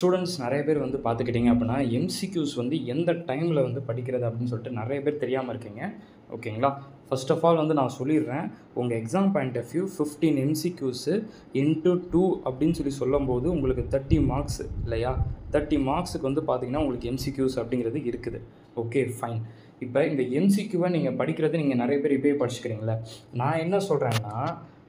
Students நிறைய பேர் வந்து பார்த்துக்கிட்டிங்க அப்படின்னா, எம்சிக்யூஸ் வந்து எந்த டைமில் வந்து படிக்கிறது அப்படின்னு சொல்லிட்டு நிறைய பேர் தெரியாமல் இருக்கீங்க. ஓகேங்களா? ஃபர்ஸ்ட் ஆஃப் ஆல் வந்து நான் சொல்லிடுறேன். உங்கள் exam point of view 15 MCQs into 2 அப்படின்னு சொல்லும்போது உங்களுக்கு 30 மார்க்ஸ் இல்லையா? 30 மார்க்ஸுக்கு வந்து பார்த்தீங்கன்னா உங்களுக்கு எம்சிக்யூஸ் அப்படிங்கிறது இருக்குது. Okay fine. இப்போ இந்த எம்சிக்யூவை நீங்கள் படிக்கிறது நீங்கள் நிறைய பேர் இப்போயே படிச்சுக்கிறீங்களே. நான் என்ன சொல்கிறேன்னா,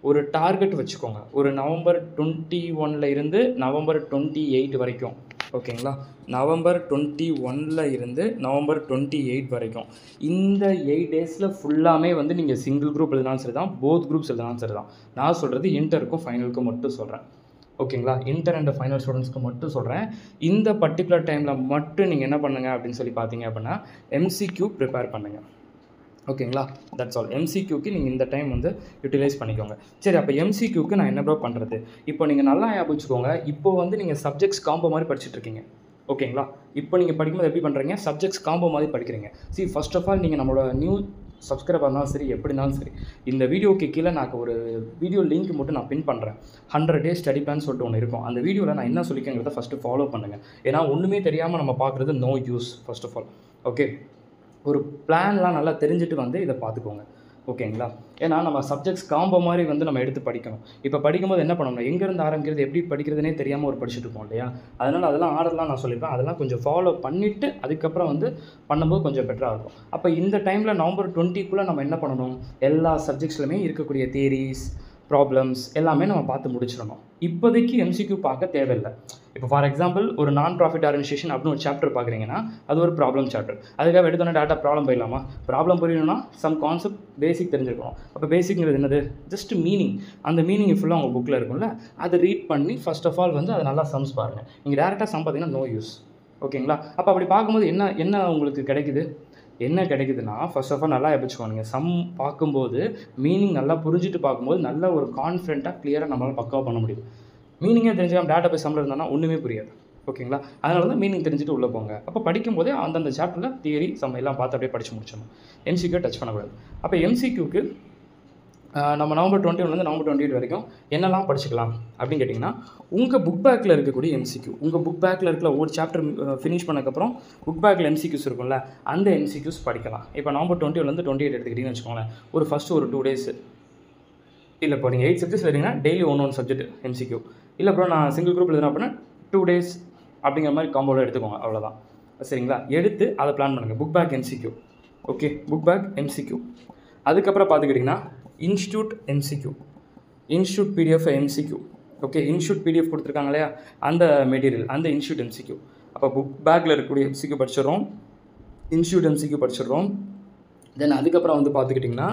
ஒரு டார்கெட் வச்சுக்கோங்க. ஒரு நவம்பர் 21ல இருந்து நவம்பர் 28 வரைக்கும். ஓகேங்களா? நவம்பர் 21ல இருந்து நவம்பர் 28 வரைக்கும். இந்த 8 டேஸில் ஃபுல்லாமே வந்து நீங்கள் சிங்கிள் குரூப் எழுதினாலும் சரி தான், போத் குரூப்ஸ் எழுதினாலும் சரி தான். நான் சொல்கிறது இன்டருக்கும் ஃபைனலுக்கும் மட்டும் சொல்கிறேன். ஓகேங்களா? இன்டர் அண்ட் ஃபைனல் ஸ்டூடெண்ட்ஸ்க்கு மட்டும் சொல்கிறேன். இந்த பர்டிகுலர் டைமில் மட்டும் நீங்கள் என்ன பண்ணுங்கள் அப்படின்னு சொல்லி பார்த்தீங்க அப்படின்னா, எம்சிக்யூ ப்ரிப்பேர் பண்ணுங்கள். ஓகேங்களா? That's all. எம்சிக்யூக்கு நீங்கள் இந்த டைம் வந்து யூட்டிலைஸ் பண்ணிக்கோங்க. சரி, அப்போ எம்சிக்யூக்கு நான் என்ன ப்ரோ பண்ணுறது? இப்போ நீங்கள் நல்லா ஞாபகம் வச்சுக்கோங்க. இப்போ வந்து நீங்கள் சப்ஜெக்ட்ஸ் காம்போ மாதிரி படிச்சுட்ருக்கீங்க. ஓகேங்களா? இப்போ நீங்கள் படிக்கும்போது எப்படி பண்ணுறீங்க? சப்ஜெக்ட்ஸ் காம்போ மாதிரி படிக்கிறீங்க. ஃபர்ஸ்ட் ஆஃப் ஆல் நீங்கள் நம்மளோட நியூ சப்ஸ்கிரைபர் இருந்தாலும் சரி, எப்படினாலும் சரி, இந்த வீடியோக்கு கீழே நான் ஒரு வீடியோ லிங்க் மட்டும் நான் பின் பண்ணுறேன். 100 டேஸ் ஸ்டடி பிளான் சொல்லிட்டு ஒன்று இருக்கும். அந்த வீடியோவில் நான் என்ன சொல்லிக்கிறேங்கிறத ஃபஸ்ட்டு ஃபாலோ பண்ணுங்கள். ஏன்னா ஒன்றுமே தெரியாமல் நம்ம பார்க்குறது no use. First of all okay, ஒரு பிளான்லாம் நல்லா தெரிஞ்சுட்டு வந்து இதை பார்த்துக்கோங்க. ஓகேங்களா? ஏன்னா நம்ம சப்ஜெக்ட்ஸ் காம்போ மாதிரி வந்து நம்ம எடுத்து படிக்கணும். இப்போ படிக்கும்போது என்ன பண்ணணும், எங்கேருந்து ஆரம்பிக்கிறது, எப்படி படிக்கிறதுனே தெரியாமல் ஒரு படிச்சுட்டு இருப்போம் இல்லையா? அதனால் அதெல்லாம் ஆர்டர்லாம் நான் சொல்லியிருப்பேன். அதெல்லாம் கொஞ்சம் ஃபாலோ பண்ணிவிட்டு அதுக்கப்புறம் வந்து பண்ணும்போது கொஞ்சம் பெட்டராக இருக்கும். அப்போ இந்த டைமில் நவம்பர் 20க்குள்ளே நம்ம என்ன பண்ணணும், எல்லா சப்ஜெக்ட்ஸ்லையுமே இருக்கக்கூடிய தியரிஸ், ப்ராப்ளம்ஸ் எல்லாமே நம்ம பார்த்து முடிச்சிடணும். இப்போதைக்கு எம்சிக்யூ பார்க்க தேவையில்லை. இப்போ ஃபார் எக்ஸாம்பிள் ஒரு நான் ப்ராஃபிட் ஆர்கனைசேஷன் அப்படின்னு ஒரு சாப்டர் பார்க்குறீங்கன்னா, அது ஒரு ப்ராப்ளம் சாப்டர். அதுக்காக எடுத்தோன்னே டேட்டா ப்ராப்ளம் போயிடலாமா? ப்ராப்ளம் புரியணும்னா சம் கான்செப்ட் பேசிக் தெரிஞ்சிருக்கணும். அப்போ பேசிக்ங்கிறது என்னது? Just meaning. அந்த மீனிங் ஃபுல்லாக உங்கள் புக்கில் இருக்கும்ல, அதை ரீட் பண்ணி ஃபர்ஸ்ட் ஆஃப் ஆல் வந்து அதை நல்லா சம்ஸ் பாருங்கள். நீங்கள் டேரெக்டாக சம் பார்த்தீங்கன்னா நோ யூஸ். ஓகேங்களா? அப்போ அப்படி பார்க்கும்போது என்ன உங்களுக்கு கிடைக்குது? என்ன கிடைக்குதுன்னா, ஃபர்ஸ்ட் ஆஃப் ஆல் நல்லா வச்சுக்கோங்க. சம் பார்க்கும்போது மீனிங் நல்லா புரிஞ்சுட்டு பார்க்கும்போது நல்ல ஒரு கான்ஃபிடென்ட்டாக கிளியராக நம்மளால் பக்காவாக பண்ண முடியும். மீனிங்கே தெரிஞ்சுக்காம டேட்டா பேஸ் சம்மில் இருந்தால் ஒன்றுமே புரியாது. ஓகேங்களா? அதனால தான் மீனிங் தெரிஞ்சுட்டு உள்ளே போங்க. அப்போ படிக்கும்போதே அந்தந்த சாப்டரில் தியரி சம் எல்லாம் பார்த்து அப்படியே படித்து முடிச்சிடணும். எம்சிக்யூ டச் பண்ணக்கூடாது. அப்போ எம்சிக்யூக்கு நம்ம நவம்பர் 21லேருந்து நவம்பர் 28 வரைக்கும் என்னெல்லாம் படிச்சுக்கலாம் அப்படின்னு கேட்டிங்கன்னா, உங்கள் புக் பேக்கில் இருக்கக்கூடிய எம்சிக்யூ, உங்கள் புக் பேக்கில் இருக்கிற ஒரு சாப்டர் ஃபினிஷ் பண்ணக்கப்புறம் புக் பேக்கில் எம்சிக்யூஸ் இருக்கும்ல, அந்த எம்சிக்யூஸ் படிக்கலாம். இப்போ நவம்பர் 20லேருந்து 28 எடுத்துக்கிட்டிங்கன்னு வச்சுக்கோங்களேன். ஃபஸ்ட்டு ஒரு 2 டேஸ் இல்லை, இப்போ நீங்கள் 8 சப்ஜெக்ட்ஸ் எழுதிங்கன்னா டெய்லி ஒன்று சப்ஜெக்ட் எம்சிக்யூ. இல்லை ப்ரோ நான் சிங்கிள் குரூப் எழுதுனா அப்படின்னா 2 டேஸ் அப்படிங்கிற மாதிரி காம்போவில் எடுத்துக்கோங்க. அவ்வளோதான். சரிங்களா? எடுத்து அதை பிளான் பண்ணுங்கள். Book back MCQ. Okay, book back MCQ. அதுக்கப்புறம் பார்த்துக்கிட்டிங்கன்னா institute MCQ, institute PDF MCQ. Okay, institute PDF கொடுத்துருக்காங்க இல்லையா, அந்த மெட்டீரியல், அந்த இன்ஸ்டியூட் எம்சிக்யூ. அப்போ புக் பேக்கில் இருக்கக்கூடிய எம்சிக்யூ படிச்சிடுறோம், இன்ஸ்டியூட் எம்சிக்யூ படிச்சிடுறோம். தென் அதுக்கப்புறம் வந்து பார்த்துக்கிட்டிங்கன்னா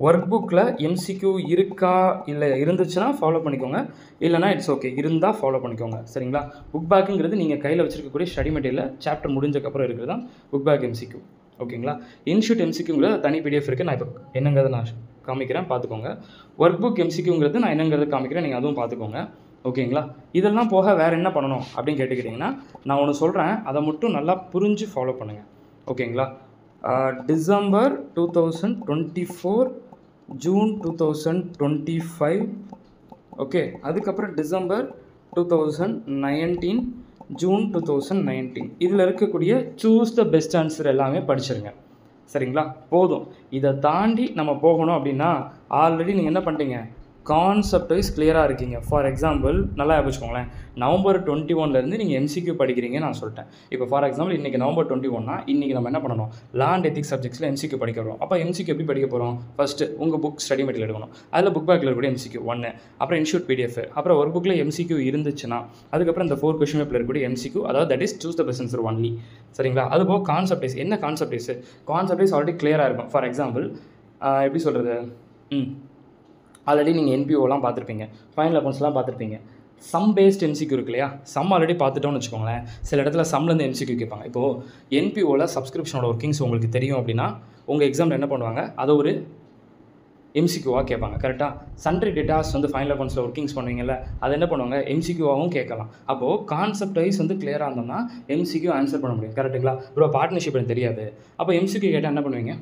ஒர்க் புக்கில் எம்சிக்யூ இருக்கா, இல்லை இருந்துச்சுன்னா ஃபாலோ பண்ணிக்கோங்க, இல்லைனா இட்ஸ் ஓகே, இருந்தால் ஃபாலோ பண்ணிக்கோங்க. சரிங்களா? புக் பேக்குங்கிறது நீங்கள் கையில் வச்சுருக்கக்கூடிய ஸ்டடி மெட்டீரியல் சாப்டர் முடிஞ்சக்கப்புறம் இருக்கிறது தான் புக் பேக் எம்சிக்யூ. ஓகேங்களா? இன்ஸ்டியூட் எம்சிக்யூங்கிறது தனி பிடிஎஃப் இருக்குது. நான் இப்போ என்னங்கிறத நான் காமிக்கிறேன், பார்த்துக்கோங்க. ஒர்க் புக் எம்சிக்யூங்கிறது நான் என்னங்கிறத காமிக்கிறேன், நீங்கள் அதுவும் பார்த்துக்கோங்க. ஓகேங்களா? இதெல்லாம் போக வேறு என்ன பண்ணணும் அப்படின்னு கேட்டுக்கிட்டிங்கன்னா, நான் ஒன்று சொல்கிறேன், அதை மட்டும் நல்லா புரிஞ்சு ஃபாலோ பண்ணுங்கள். ஓகேங்களா? டிசம்பர் 2024, ஜூன் 2025, ஓகே, அதுக்கப்புறம் டிசம்பர் 2019, ஜூன் 2019, இதில் இருக்கக்கூடிய சூஸ் த பெஸ்ட் ஆன்சர் எல்லாமே படிச்சிருங்க. சரிங்களா? போதும். இதை தாண்டி நம்ம போகணும் அப்படின்னா ஆல்ரெடி நீங்கள் என்ன பண்ணிட்டீங்க, கான்செப்ட் வைஸ் கிளியராக இருக்கீங்க. ஃபார் எக்ஸாம்பிள் நல்லா வச்சுக்கோங்களேன், நவம்பர் 21லேருந்து நீங்கள் எம்சிக்யூ படிக்கிறீங்கன்னு நான் சொல்லிட்டேன். இப்போ ஃபார் எக்ஸாம்பிள் இன்றைக்கி நவம்பர் 21னா இன்றைக்கி நம்ம என்ன பண்ணணும், லா அண்ட் எத்திக்ஸ் சப்ஜெக்ட்ஸில் எம்சிக்யூ படிக்க போகிறோம். அப்போ எம்சிக்யூ எப்படி படிக்க போகிறோம்? ஃபஸ்ட்டு உங்கள் புக் ஸ்டடி மெட்டீரியல் எடுக்கணும். அதில் புக் பேக்கில் இருக்கக்கூடிய எம்சிக்யூ 1, அப்புறம் இன்ஸ்டியூட் பிடிஎஃப், அப்புறம் ஒரு புக்கில் எம்சிக்யூ இருந்துச்சுன்னா அதுக்கப்புறம் இந்த 4 கொஸ்டின் பேப்பரில் இருக்கக்கூடிய எம்சிக்யூ, அதாவது that is choose the best answer only. சரிங்களா? அதுபோக கான்செப்ட் வைஸ் என்ன கான்செப்ட் வைஸ் ஆல்ரெடி கிளியராக இருக்கும். ஃபார் எக்ஸாம்பிள் எப்படி சொல்கிறது, ஆல்ரெடி நீங்கள் என்பிஓலாம் பார்த்துருப்பீங்க, ஃபைனல் அக்கௌண்ட்ஸ்லாம் பார்த்துருப்பீங்க. சம் பேஸ்ட் எம்சிக்யூ இருக்கு இல்லையா, சம் ஆல்ரெடி பார்த்துட்டோன்னு வச்சுக்கோங்களேன். சில இடத்துல சம்லேருந்து எம்சிக்யூ கேட்பாங்க. இப்போது என்பிஓவில் சப்ஸ்கிரிப்ஷனோட ஒர்க்கிங்ஸ் உங்களுக்கு தெரியும் அப்படின்னா உங்கள் எக்ஸாமில் என்ன பண்ணுவாங்க, அதை ஒரு எம்சிக்யூவாக கேட்பாங்க. கரெக்டாக? சன்ட்ரி டேட்டாஸ் வந்து ஃபைனல் அக்கௌண்ட்ஸில் ஒர்க்கிங்ஸ் பண்ணுவீங்கல்ல, அதை என்ன பண்ணுவாங்க, எம்சிக்யூவாகவும் கேட்கலாம். அப்போது கான்செப்ட் வைஸ் வந்து கிளியராக இருந்தோம்னா எம்சிக்யூ ஆன்சர் பண்ண முடியும். கரெக்டுங்களா? ப்ரோ பார்ட்னர்ஷிப் எனக்கு தெரியாது, அப்போ எம்சிக்யூ கேட்டால் என்ன பண்ணுவீங்க,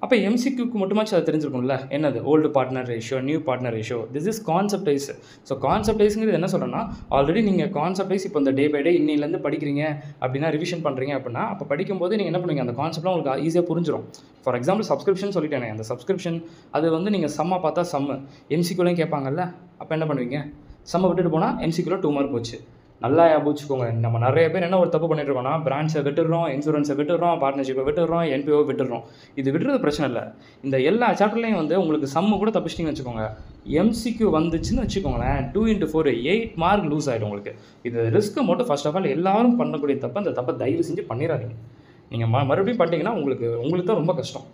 அப்போ எம்சிக்யூக்கு மட்டுமாச்சும் அது தெரிஞ்சிருக்கும்ல, என்னது old partner ratio, new partner ratio. This is concept wise. So concept வைஸ்ங்கிறது என்ன சொல்கிறேன்னா, ஆல்ரெடி நீங்கள் கான்செப்ட் வைஸ் இப்போ இந்த டே பை டே இன்னிலேருந்து படிக்கிறீங்க அப்படின்னா, ரிவிஷன் பண்ணுறீங்க அப்படின்னா, அப்போ படிக்கும்போது நீங்கள் என்ன பண்ணுவீங்க, அந்த கான்செப்ட்லாம் உங்களுக்கு ஈஸியாக புரிஞ்சிடும். ஃபார் எக்ஸாம்பிள் சப்ஸ்கிரிப்ஷன் சொல்லிட்டேனே, அந்த சப்ஸ்கிரிப்ஷன் அது வந்து நீங்கள் சம்மாக பார்த்தா சம்மு எம்சிக்யூலையும் கேட்பாங்கல்ல, அப்போ என்ன பண்ணுவீங்க, சம்மை விட்டுட்டு போனால் எம்சிக்யூவில் 2 மார்க் போச்சு. நல்லா ஞாபகம். நம்ம நிறைய பேர் என்ன ஒரு தப்பு பண்ணிட்டு இருக்கோம்னா, பிரான்ச்சை விட்டுடுறோம், இன்சூரன்ஸை விட்டுடுறோம், பார்ட்னர்ஷிப்பை விட்டுடுறோம், என்பிஓ விட்டுடுறோம். இது விடுறது பிரச்சனை இல்லை. இந்த எல்லா சாப்டர்லையும் வந்து உங்களுக்கு சம்மு கூட தப்பிச்சிட்டிங்கன்னு வச்சுக்கோங்க, எம்சிக்யூ வந்துச்சுன்னு வச்சுக்கோங்களேன், 2x4 8 மார்க் லூஸ் ஆகிடும் உங்களுக்கு. இது ரிஸ்க்கு மட்டும் ஃபர்ஸ்ட் ஆஃப் ஆல் எல்லாரும் பண்ணக்கூடிய தப்பு. அந்த தப்பை தயவு செஞ்சு பண்ணிடாதீங்க. நீங்கள் மறுபடியும் பண்ணிட்டீங்கன்னா உங்களுக்கு தான் ரொம்ப கஷ்டம்.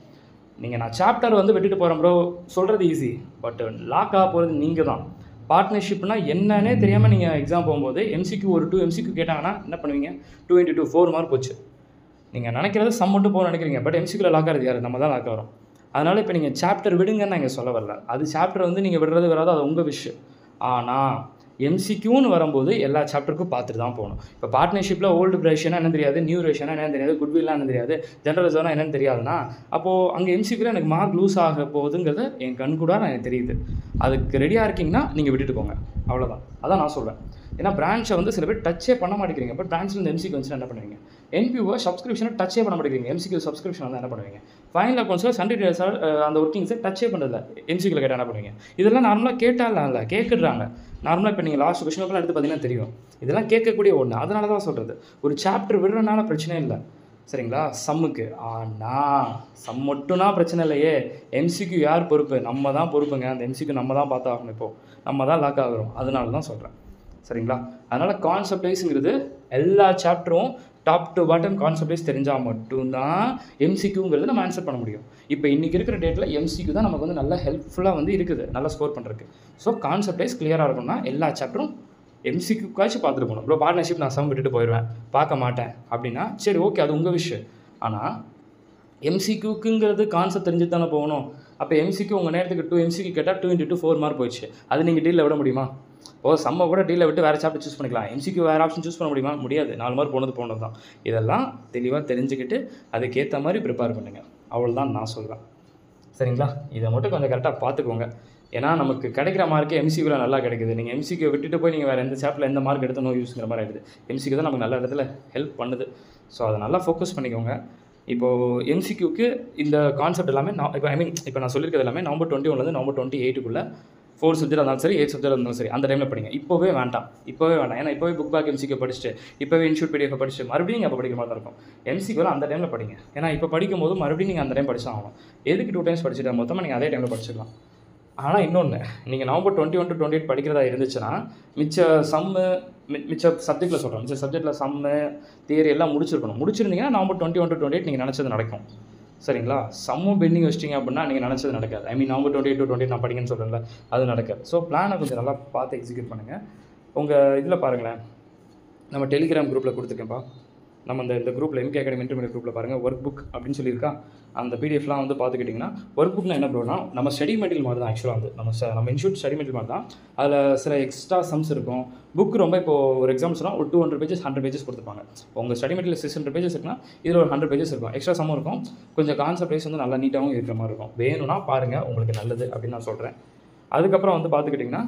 நான் சாப்டர் வந்து விட்டுட்டு போகிறேன் ப்ரோ சொல்கிறது ஈஸி, பட் லாக் ஆக போகிறது நீங்கள் தான். பார்ட்னர்ஷிப்னா என்னன்னே தெரியாமல் நீங்கள் எக்ஸாம் போகும்போது எம்சிக்யூ ஒரு 2 எம்சிக்யூ கேட்டாங்கன்னா என்ன பண்ணுவீங்க, 2x2 4 மார்க் போச்சு. நீங்கள் நினைக்கிறது சம் மட்டும் போக நினைக்கிறீங்க, பட் எம்சிக்யூவில் லாக் ஆகிறது யார், நம்ம தான் லாக் ஆகிறோம். அதனால் இப்போ நீங்கள் சாப்டர் விடுங்கன்னு நான் இங்கே சொல்ல வரல. அது சாப்டர் வந்து நீங்கள் விடுறது வராது, அது உங்கள் விஷயம். ஆனால் எம்சிக்யூன்னு வரும்போது எல்லா சாப்டருக்கும் பார்த்துட்டு தான் போகணும். இப்போ பார்ட்னர்ஷிப்பில் ஓல்டு ரேஷியோனா என்னன்னு தெரியாது, நியூ ரேஷியோனா என்னன்னு தெரியாது, குட்வில்லாம் என்ன தெரியாது, ஜென்ரலிசம்னா என்னன்னு தெரியாதுன்னா, அப்போது அங்கே எம்சிக்யூவில் எனக்கு மார்க் லூஸ் ஆக போகுதுங்கிறது என் கண் கூட எனக்கு தெரியுது. அதுக்கு ரெடியாக இருக்கீங்கன்னா நீங்கள் விட்டுட்டு போங்க, அவ்வளோதான். அதான் நான் சொல்வேன். ஏன்னா பிரான்ச்சை வந்து சில பேர் டச்சே பண்ண மாட்டேங்கிறீங்க. பட் பிரான்ச்சில் இந்த எம்சிக்யூ வந்துச்சுன்னா என்ன பண்ணுவீங்க, என்பிஓ சப்ஸ்கிரிப்ஷனை டச்சே பண்ண மாட்டேங்கிறீங்க, எம்சிக்யூ சப்ஸ்கிரிப்ஷன் வந்து என்ன பண்ணுவீங்க, ஃபைனல் அக்கௌண்ட்ஸில் சண்டே அந்த ஒர்க்கிங்ஸை டச்சே பண்ணுறதில்ல, எம்சிக்யூவில் கேட்டால் என்ன பண்ணுவீங்க. இதெல்லாம் நார்மலாக கேட்டாலாம் இல்லை, கேட்குறாங்க நார்மலாக. இப்போ நீங்கள் லாஸ்ட் கொஸ்டின் பேப்பர்லாம் எடுத்து பார்த்தீங்கன்னா தெரியும், இதெல்லாம் கேட்கக்கூடிய ஒன்று. அதனால தான் சொல்கிறது, ஒரு சாப்டர் விடுறதுனால பிரச்சனை இல்லை, சரிங்களா, சம்முக்கு. ஆனால் சம் மட்டும்னா பிரச்சனை இல்லையே, எம்சிக்யூ யார் பொறுப்பு, நம்ம தான் பொறுப்புங்க. அந்த எம்சிக்யூ நம்ம தான் பார்த்து ஆகணும், இப்போது நம்ம தான் லாக் ஆகிறோம். அதனால தான் சொல்கிறேன், சரிங்களா. அதனால் கான்செப்ட் வைஸுங்கிறது எல்லா சாப்டரும் top to bottom concept wise தெரிஞ்சால் மட்டும்தான் எம்சிக்யூங்கிறது நம்ம ஆன்சர் பண்ண முடியும். இப்போ இன்றைக்கி இருக்கிற டேட்டில் எம்சிக்யூ தான் நமக்கு வந்து நல்லா ஹெல்ப்ஃபுல்லாக வந்து இருக்குது, நல்லா ஸ்கோர் பண்ணுறதுக்கு. ஸோ கான்செப்ட் வைஸ் கிளியராக இருக்கணும்னா எல்லா சாப்டரும் எம்சிக்யூக்காச்சும் பார்த்துட்டு போகணும். ப்ரோ பார்ட்னர்ஷிப் நான் சம் விட்டுட்டு போயிடுவேன், பார்க்க மாட்டேன் அப்படின்னா சரி ஓகே, அது உங்கள் விஷயம். ஆனால் எம்சிக்யூக்குங்கிறது கான்செப்ட் தெரிஞ்சு தானே போகணும். அப்போ எம்சிக்யூ உங்கள் நேரத்துக்கு 2 எம்சிக்யூ கேட்டால் 2x2 4 மார்க் போயிடுச்சு. அது நீங்கள் டீலில் விட முடியுமா? சம்மை கூட டீலில் விட்டு வேறு சாப்டர் சூஸ் பண்ணிக்கலாம். எம்சிக்யூ வேறு ஆப்ஷன் சூஸ் பண்ண முடியுமா? முடியாது. 4 மார்க் போனது தான். இதெல்லாம் தெளிவாக தெரிஞ்சுக்கிட்டு அதுக்கேற்ற மாதிரி ப்ரிப்பேர் பண்ணுங்கள், அவ்வளோதான் நான் சொல்கிறேன், சரிங்களா. இதை மட்டும் கொஞ்சம் கரெக்டாக பார்த்துக்கோங்க. ஏன்னா நமக்கு கிடைக்கிற மார்க்கே எம்சிக்யூவில் நல்லா கிடைக்குது. நீங்கள் எம்சிக்யூ விட்டுட்டு போய் நீங்கள் வேறு எந்த சாப்டரில் எந்த மார்க் எடுத்து நோ யூஸ்ங்கிற மாதிரி ஆகிடுது. எம்சிக்யூ தான் நமக்கு நல்ல இடத்துல ஹெல்ப் பண்ணுது. ஸோ அதை நல்லா ஃபோக்கஸ் பண்ணிக்கோங்க. இப்போது எம்சிக்யூக்கு இந்த கான்செப்ட் எல்லாமே இப்போ நான் சொல்லியிருக்கிறது எல்லாமே நவம்பர் 21 நவம்பர் 28 4 சப்ஜெக்ட் இருந்தாலும் சரி, 8 சப்ஜெக்ட் இருந்தாலும் சரி, அந்த டைமில் படிங்க. இப்போவே வேண்டாம். ஏன்னா இப்போவே புக் பேக் எம்சிக்யூ படிச்சுட்டு, இப்போவே இன்ஸ்டியூட் பிடிஎஃப் படிச்சுட்டு மறுபடியும் நீங்கள் அப்போ படிக்கிற மாதிரி தான் இருக்கும். எம்சிக்யூவில் அந்த டைமில் படிங்க. ஏன்னா இப்போ படிக்கும் போது மறுபடியும் நீங்கள் அந்த டைம் படிச்சா ஆகணும். எதுக்கு 2 டைம்ஸ் படிச்சுட்டு மொத்தமாக நீங்கள் அதே டைமில் படிச்சுக்கலாம். ஆனால் இன்னொன்று, நீங்கள் நவம்பர் 21 to 28 படிக்கிறதா இருந்துச்சுன்னா மிச்ச சப்ஜெக்டில் சொல்கிறோம், மிச்ச சப்ஜெக்டில் சம்மு தியரி எல்லாம் முடிச்சிருந்தீங்கன்னா நவம்பர் 21 to 28 நீங்கள் நினச்சது நடக்கும், சரிங்களா. சம்மும் பெண்டிங் வச்சிட்டிங்க அப்படின்னா நீங்கள் நினச்சது நடக்காது. நவம்பர் 28 to 28 நான் படிக்கணும்னு சொல்கிறேன்ல, அது நடக்காது. ஸோ பிளானை கொஞ்சம் நல்லா பார்த்து எக்ஸிக்யூட் பண்ணுங்கள். உங்கள் இதில் பாருங்களேன், நம்ம டெலிகிராம் குரூப்பில் கொடுத்துருக்கேன்ப்பா. நம்ம இந்த குரூப்பில் எம்கே அகாடமி இன்டர்மீடியட் குரூப்பில் பாருங்கள், ஒர்க் புக் அப்படின்னு சொல்லியிருக்கா. அந்த பிடிஎஃப்லாம் வந்து பார்த்துக்கிட்டிங்கன்னா, ஒர்க் புக்னா என்ன ப்ரோனா, நம்ம ஸ்டடி மெட்டீரியல் மாதிரி தான். ஆக்சுவலாக வந்து நம்ம இன்ஸ்டியூட் ஸ்டடி மெட்டீரியல் மாதிரி தான். அதில் சில எக்ஸ்ட்ரா சம்ஸ் இருக்கும். புக் ரொம்ப இப்போது ஒரு எக்ஸாம்பிள் சொன்னால் ஒரு 200 பேஜஸ் 100 பேஜஸ் கொடுத்துருப்பாங்க. உங்கள் ஸ்டடி மெட்டீரியல் 600 பேஜஸ் இருக்குன்னா இதில் ஒரு 100 பேஜஸ் இருக்கும். எக்ஸ்ட்ரா சம்மும் இருக்கும். கொஞ்சம் கான்செப்ட் வைஸ் வந்து நல்லா நீட்டாகவும் இருக்கிற மாதிரி இருக்கும். வேணும்னா பாருங்கள், உங்களுக்கு நல்லது அப்படின்னு நான் சொல்கிறேன். அதுக்கப்புறம் வந்து பார்த்துக்கிட்டிங்கன்னா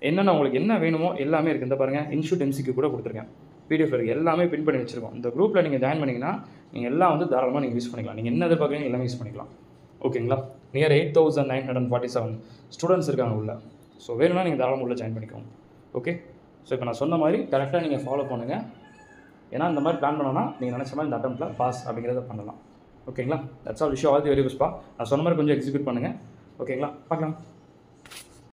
என்னென்ன உங்களுக்கு என்ன வேணுமோ எல்லாமே இருக்குது. இந்த பாருங்கள், இன்ஸ்டியூட் எம்சிக்யூ கூட கொடுத்துருக்கேன், பிடிஎஃப் இருக்குது, எல்லாமே பின் பண்ணி வச்சுருக்கோம். இந்த குரூப்பில் நீங்கள் ஜாயின் பண்ணிங்கன்னா நீங்கள் எல்லாம் வந்து தாராளமாக நீங்கள் யூஸ் பண்ணிக்கலாம். நீங்கள் என்ன எதிர்பார்க்குறீங்க எல்லாமே யூஸ் பண்ணிக்கலாம், ஓகேங்களா. நியர் 8947 ஸ்டூடெண்ட்ஸ் இருக்காங்க உள்ள. ஸோ வேணும்னா நீங்கள் தாராளமாக உள்ள ஜாயின் பண்ணிக்கோங்க, ஓகே. ஸோ இப்போ நான் சொன்ன மாதிரி கரெக்டாக நீங்கள் ஃபாலோ பண்ணுங்கள். ஏன்னா இந்த மாதிரி பிளான் பண்ணோன்னா நீங்கள் நினச்ச மாதிரி இந்த அட்டெம்ப்ட்டில் பாஸ் அப்படிங்கிறத பண்ணலாம், ஓகேங்களா. That's all. விஷயம் ஆல் தி வெரி பெஸ்ட்பா. நான் சொன்ன மாதிரி கொஞ்சம் எக்ஸிக்யூட் பண்ணுங்கள், ஓகேங்களா. பார்க்கலாம்.